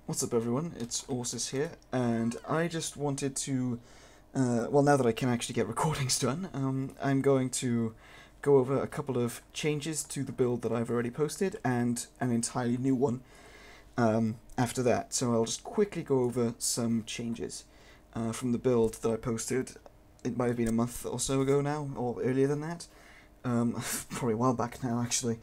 What's up everyone, it's Orsis here, and I just wanted to, well now that I can actually get recordings done, I'm going to go over a couple of changes to the build that I've already posted, and an entirely new one after that. So I'll just quickly go over some changes from the build that I posted. It might have been a month or so ago now, or earlier than that, probably a while back now actually.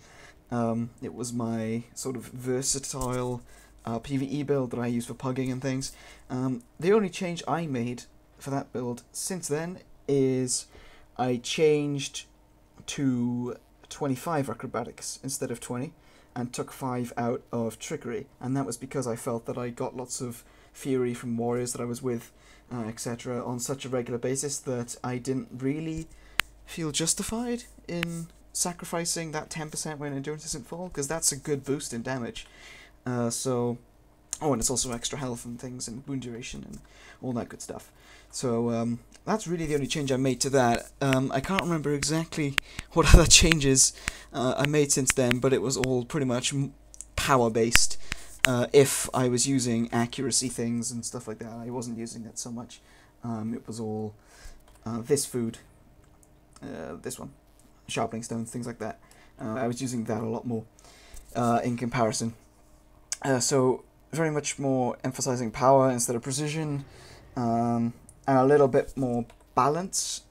It was my sort of versatile PvE build that I use for pugging and things. The only change I made for that build since then is I changed to 25 acrobatics instead of 20 and took 5 out of trickery, and that was because I felt that I got lots of fury from warriors that I was with, etc. on such a regular basis that I didn't really feel justified in sacrificing that 10% when endurance isn't full, because that's a good boost in damage. Oh, and it's also extra health and things, and wound duration, and all that good stuff. So, that's really the only change I made to that. I can't remember exactly what other changes I made since then, but it was all pretty much power-based. If I was using accuracy things and stuff like that, I wasn't using that so much. It was all this food, this one, sharpening stones, things like that. I was using that a lot more in comparison. So very much more emphasizing power instead of precision, and a little bit more balance,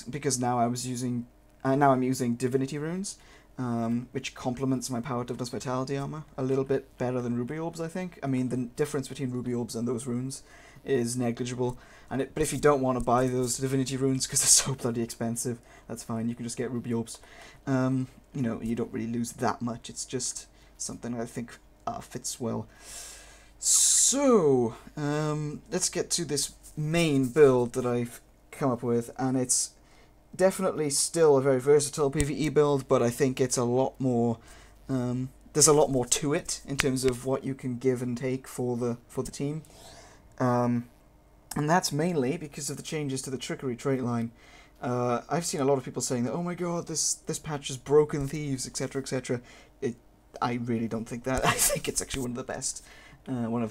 because now I'm using divinity runes, which complements my power toughness vitality armor a little bit better than ruby orbs, I think. I mean, the difference between ruby orbs and those runes is negligible, but if you don't want to buy those divinity runes because they're so bloody expensive, that's fine. You can just get ruby orbs. You know, you don't really lose that much. It's just something I think fits well. So, let's get to this main build that I've come up with, and it's definitely still a very versatile PvE build, but I think it's a lot more, there's a lot more to it in terms of what you can give and take for the team. And that's mainly because of the changes to the Trickery trait line. I've seen a lot of people saying that, oh my god, this patch has broken thieves, etc, etc. I really don't think that. I think it's actually one of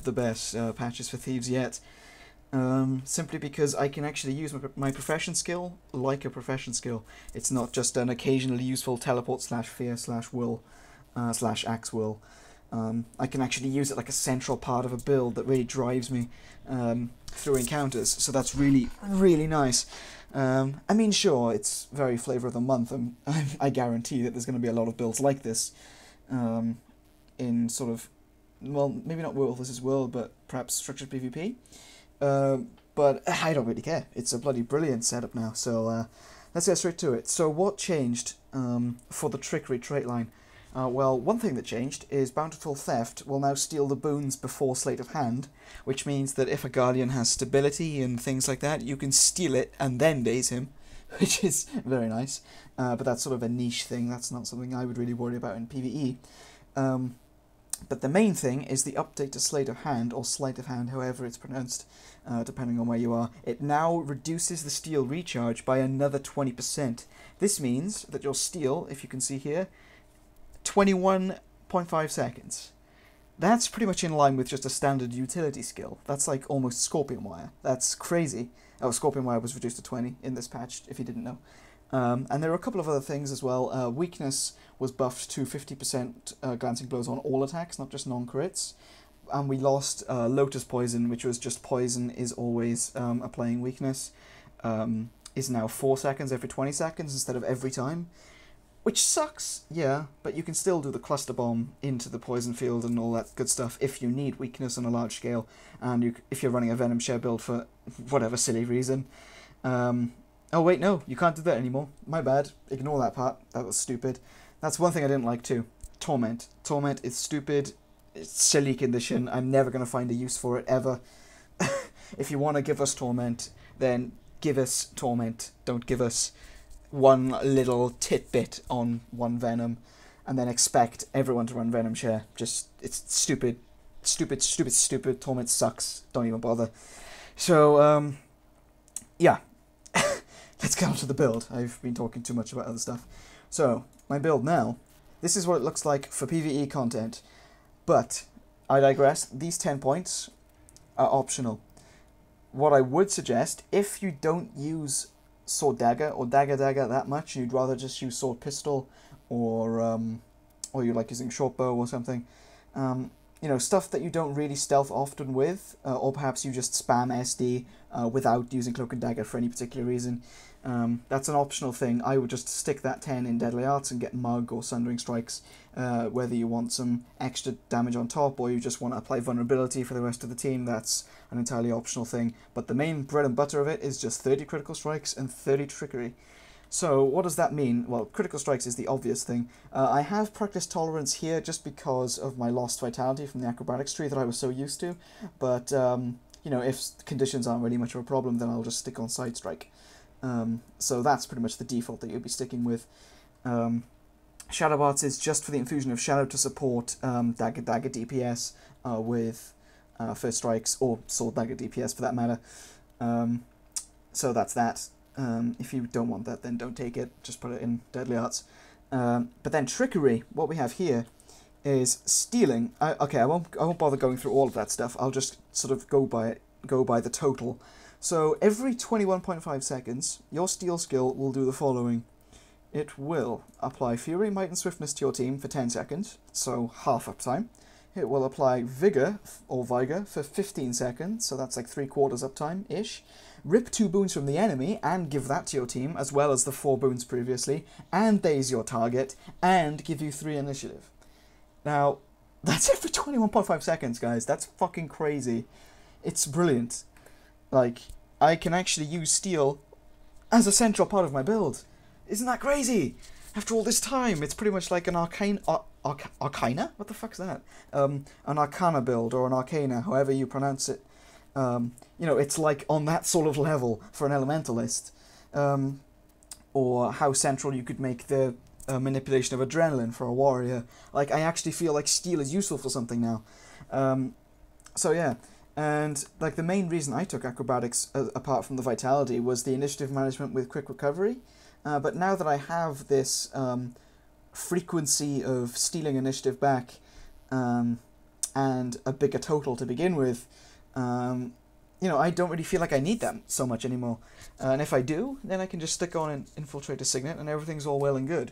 the best patches for thieves yet. Simply because I can actually use my profession skill like a profession skill. It's not just an occasionally useful teleport / fear / will / axe will. I can actually use it like a central part of a build that really drives me through encounters, so that's really, really nice. I mean, sure, it's very flavour of the month, and I guarantee that there's going to be a lot of builds like this in sort of, well, maybe not World vs. World, but perhaps structured PvP. But I don't really care. It's a bloody brilliant setup now, so let's get straight to it. So what changed for the Trickery trait line? Well, one thing that changed is Bountiful Theft will now steal the boons before Sleight of Hand, which means that if a Guardian has stability and things like that, you can steal it and then daze him, which is very nice. But that's sort of a niche thing. That's not something I would really worry about in PvE. But the main thing is the update to Sleight of Hand, or Sleight of Hand, however it's pronounced, depending on where you are. It now reduces the steal recharge by another 20%. This means that your steal, if you can see here, 21.5 seconds. That's pretty much in line with just a standard utility skill. That's like almost Scorpion Wire. That's crazy. Oh, Scorpion Wire was reduced to 20 in this patch, if you didn't know. And there are a couple of other things as well. Weakness was buffed to 50% glancing blows on all attacks, not just non-crits. And we lost Lotus Poison, which was just poison is always a playing weakness. Is now 4 seconds every 20 seconds instead of every time. Which sucks, yeah, but you can still do the cluster bomb into the poison field and all that good stuff if you need weakness on a large scale, and if you're running a Venom Share build for whatever silly reason. Oh wait, no, you can't do that anymore. My bad. Ignore that part. That was stupid. That's one thing I didn't like too. Torment. Torment is stupid. It's silly condition. I'm never going to find a use for it, ever. If you want to give us Torment, then give us Torment. Don't give us one little tidbit on one Venom, and then expect everyone to run Venom Share. Just, it's stupid. Stupid, stupid, stupid. Torment sucks. Don't even bother. So, yeah. Let's get on to the build. I've been talking too much about other stuff. So, my build now. This is what it looks like for PvE content. But I digress. These 10 points are optional. What I would suggest, if you don't use sword dagger or dagger that much, you'd rather just use sword pistol, or you like using short bow or something, you know, stuff that you don't really stealth often with, or perhaps you just spam SD without using cloak and dagger for any particular reason. That's an optional thing. I would just stick that 10 in Deadly Arts and get Mug or Sundering Strikes, whether you want some extra damage on top or you just want to apply vulnerability for the rest of the team. That's an entirely optional thing, but the main bread and butter of it is just 30 critical strikes and 30 trickery. So what does that mean? Well, critical strikes is the obvious thing. I have practice tolerance here just because of my lost vitality from the acrobatics tree that I was so used to, but you know, if conditions aren't really much of a problem, then I'll just stick on side strike. So that's pretty much the default that you'll be sticking with. Shadow Arts is just for the infusion of Shadow to support dagger DPS with first strikes, or sword dagger DPS for that matter. So that's that. If you don't want that, then don't take it. Just put it in Deadly Arts. But then Trickery, what we have here is stealing. Okay, I won't bother going through all of that stuff. I'll just sort of go by the total. So every 21.5 seconds, your steal skill will do the following. It will apply Fury, Might and Swiftness to your team for 10 seconds, so half uptime. It will apply Vigor, or Vigor, for 15 seconds, so that's like 3/4 uptime-ish. Rip 2 boons from the enemy, and give that to your team, as well as the 4 boons previously, and daze your target, and give you 3 initiative. Now, that's it for 21.5 seconds, guys. That's fucking crazy. It's brilliant. Like, I can actually use Steal as a central part of my build. Isn't that crazy? After all this time, it's pretty much like an Arcana? What the fuck's that? An Arcana build, or an Arcana, however you pronounce it. You know, it's like on that sort of level for an Elementalist. Or how central you could make the manipulation of adrenaline for a warrior. Like, I actually feel like Steal is useful for something now. So yeah. And like the main reason I took acrobatics, apart from the vitality, was the initiative management with quick recovery. But now that I have this frequency of stealing initiative back, and a bigger total to begin with, you know, I don't really feel like I need them so much anymore. And if I do, then I can just stick on an Infiltrator Signet and everything's all well and good.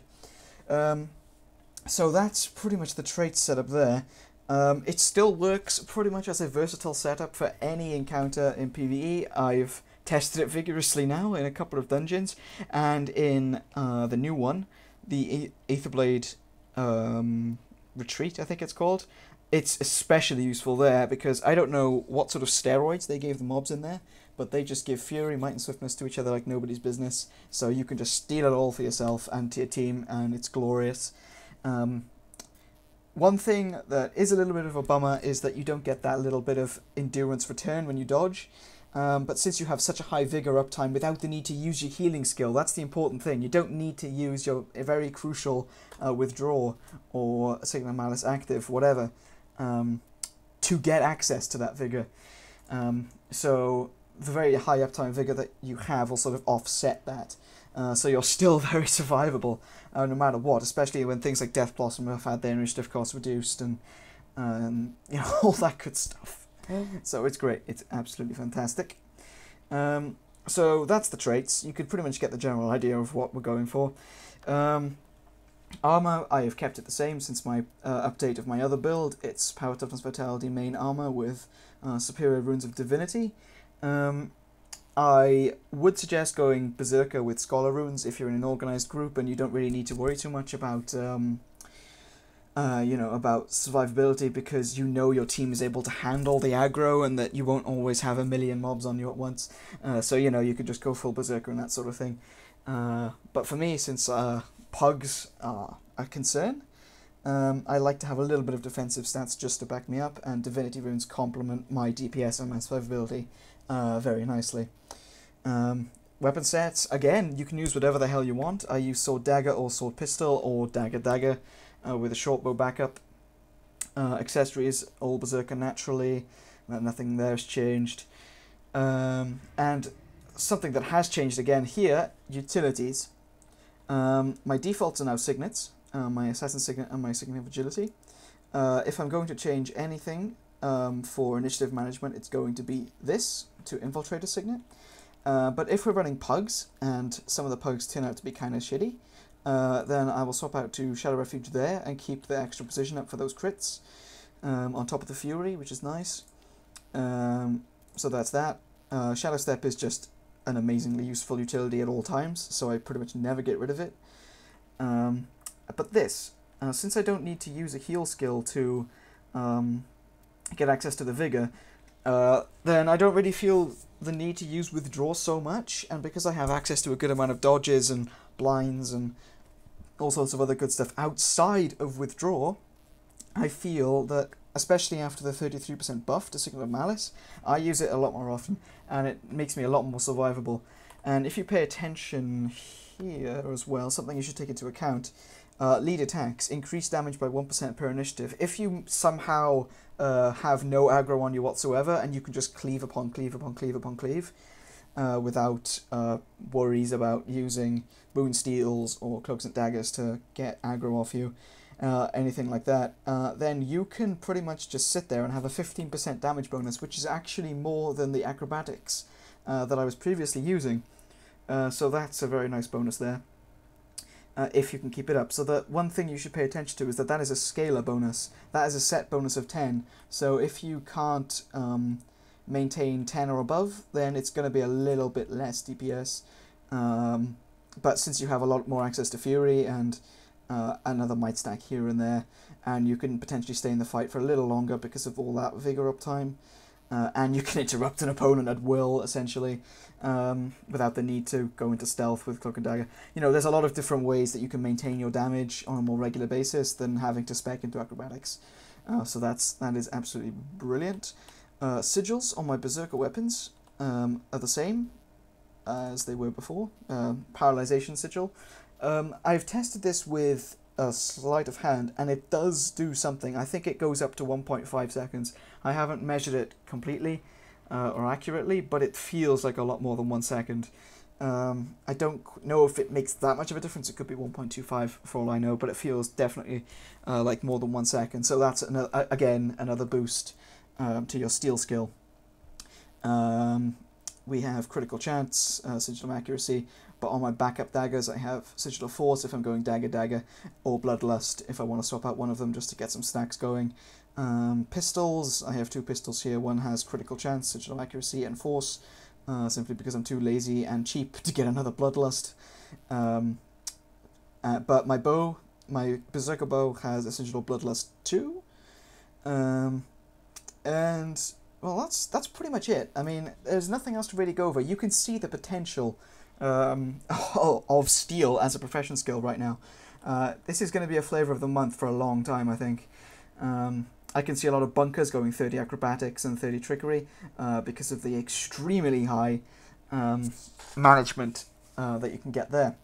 So that's pretty much the traits set up there. It still works pretty much as a versatile setup for any encounter in PvE. I've tested it vigorously now in a couple of dungeons, and in the new one, the Aetherblade Retreat, I think it's called. It's especially useful there because I don't know what sort of steroids they gave the mobs in there, but they just give Fury, Might and Swiftness to each other like nobody's business, so you can just steal it all for yourself and to your team, and it's glorious. One thing that is a little bit of a bummer is that you don't get that little bit of endurance return when you dodge. But since you have such a high vigor uptime without the need to use your healing skill, that's the important thing. You don't need to use your very crucial withdraw or Signal Malice active, whatever, to get access to that vigor. So the very high uptime vigor that you have will sort of offset that. So you're still very survivable, no matter what, especially when things like Death Blossom have had their initiative cost reduced and you know, all that good stuff. So it's great. It's absolutely fantastic. So that's the traits. You could pretty much get the general idea of what we're going for. Armor, I have kept it the same since my update of my other build. It's Power, Toughness, Vitality main armor with superior runes of Divinity. I would suggest going Berserker with Scholar runes if you're in an organized group and you don't really need to worry too much about you know, about survivability, because you know your team is able to handle the aggro and that you won't always have a million mobs on you at once. So, you know, you could just go full Berserker and that sort of thing. But for me, since pugs are a concern, I like to have a little bit of defensive stats just to back me up, and Divinity runes complement my DPS and my survivability very nicely. Weapon sets, again, you can use whatever the hell you want. I use Sword Dagger or Sword Pistol or Dagger with a short bow backup. Accessories, all Berserker naturally, nothing there has changed. And something that has changed again here, utilities. My defaults are now Signets, my Assassin Signet and my Signet of Agility. If I'm going to change anything for initiative management, it's going to be this, to Infiltrator Signet. But if we're running pugs, and some of the pugs turn out to be kind of shitty, then I will swap out to Shadow Refuge there and keep the extra precision up for those crits, on top of the Fury, which is nice. So that's that. Shadow Step is just an amazingly useful utility at all times, so I pretty much never get rid of it. But this, since I don't need to use a heal skill to get access to the Vigor, then I don't really feel the need to use Withdraw so much, and because I have access to a good amount of dodges and blinds and all sorts of other good stuff outside of Withdraw, I feel that, especially after the 33% buff to Signal of Malice, I use it a lot more often, and it makes me a lot more survivable. And if you pay attention here as well, something you should take into account, lead attacks increase damage by 1% per initiative. If you somehow have no aggro on you whatsoever, and you can just cleave upon cleave upon cleave upon cleave, without worries about using Moon Steals or Cloaks and Daggers to get aggro off you, anything like that, then you can pretty much just sit there and have a 15% damage bonus, which is actually more than the acrobatics that I was previously using. So that's a very nice bonus there, if you can keep it up. So the one thing you should pay attention to is that is a scalar bonus. That is a set bonus of 10. So if you can't maintain 10 or above, then it's going to be a little bit less DPS. But since you have a lot more access to Fury and another Might Stack here and there, and you can potentially stay in the fight for a little longer because of all that Vigor uptime, and you can interrupt an opponent at will, essentially, without the need to go into stealth with Cloak and Dagger. You know, there's a lot of different ways that you can maintain your damage on a more regular basis than having to spec into acrobatics. So that is absolutely brilliant. Sigils on my Berserker weapons are the same as they were before. Paralyzation Sigil. I've tested this with a sleight of hand, and it does do something. I think it goes up to 1.5 seconds. I haven't measured it completely or accurately, but it feels like a lot more than 1 second. I don't know if it makes that much of a difference. It could be 1.25 for all I know, but it feels definitely like more than 1 second. So that's, again, another boost to your Steal skill. We have Critical Chance, Sigil of Accuracy, but on my backup daggers I have Sigil of Force if I'm going Dagger, or Bloodlust if I want to swap out one of them just to get some stacks going. Pistols, I have 2 pistols here. One has Critical Chance, Sigil of Accuracy, and Force, simply because I'm too lazy and cheap to get another Bloodlust. But my bow, my Berserker bow, has a Sigil of Bloodlust 2. And well, that's pretty much it. I mean, there's nothing else to really go over. You can see the potential of Steal as a profession skill right now. This is going to be a flavour of the month for a long time, I think. I can see a lot of bunkers going 30 acrobatics and 30 trickery because of the extremely high management that you can get there.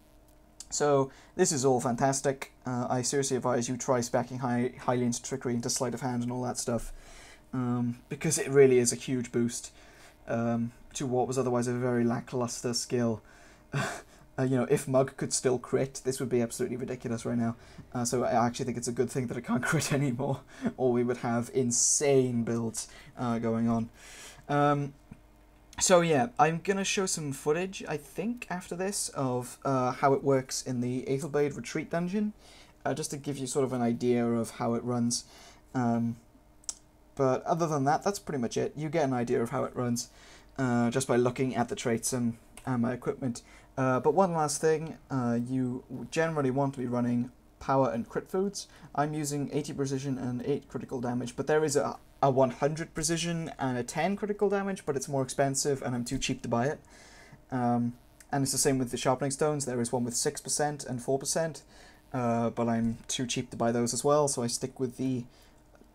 So this is all fantastic. I seriously advise you try specking highly into trickery, into sleight of hand and all that stuff. Because it really is a huge boost to what was otherwise a very lackluster skill. You know, if Mug could still crit, this would be absolutely ridiculous right now. So I actually think it's a good thing that it can't crit anymore, or we would have insane builds going on. So yeah, I'm going to show some footage, I think, after this, of how it works in the Aethelblade Retreat Dungeon, just to give you sort of an idea of how it runs. But other than that, that's pretty much it. You get an idea of how it runs just by looking at the traits and my equipment. But one last thing, you generally want to be running power and crit foods. I'm using 80 precision and 8 critical damage, but there is a 100 precision and a 10 critical damage, but it's more expensive and I'm too cheap to buy it. And it's the same with the sharpening stones. There is one with 6% and 4%, but I'm too cheap to buy those as well, so I stick with the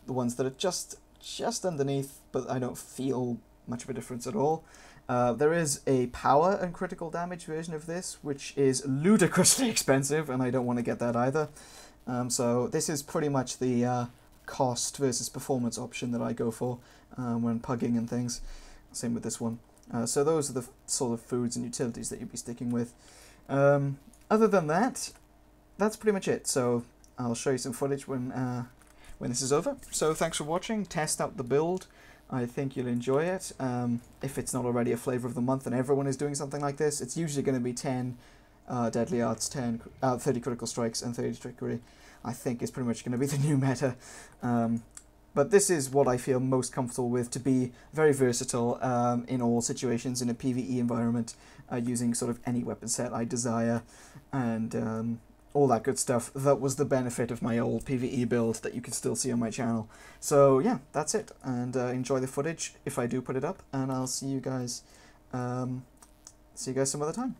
ones that are just underneath, but I don't feel much of a difference at all. There is a power and critical damage version of this, which is ludicrously expensive, and I don't want to get that either. So this is pretty much the cost versus performance option that I go for when pugging and things. Same with this one. So those are the sort of foods and utilities that you'll be sticking with. Other than that, that's pretty much it. So I'll show you some footage when when this is over. So thanks for watching. Test out the build. I think you'll enjoy it. If it's not already a flavor of the month and everyone is doing something like this, it's usually going to be 10 Deadly Arts, 30 Critical Strikes, and 30 Trickery. I think is pretty much going to be the new meta. But this is what I feel most comfortable with, to be very versatile in all situations in a PvE environment, using sort of any weapon set I desire, and all that good stuff. That was the benefit of my old PvE build that you can still see on my channel. So yeah, that's it, and enjoy the footage if I do put it up, and I'll see you guys some other time.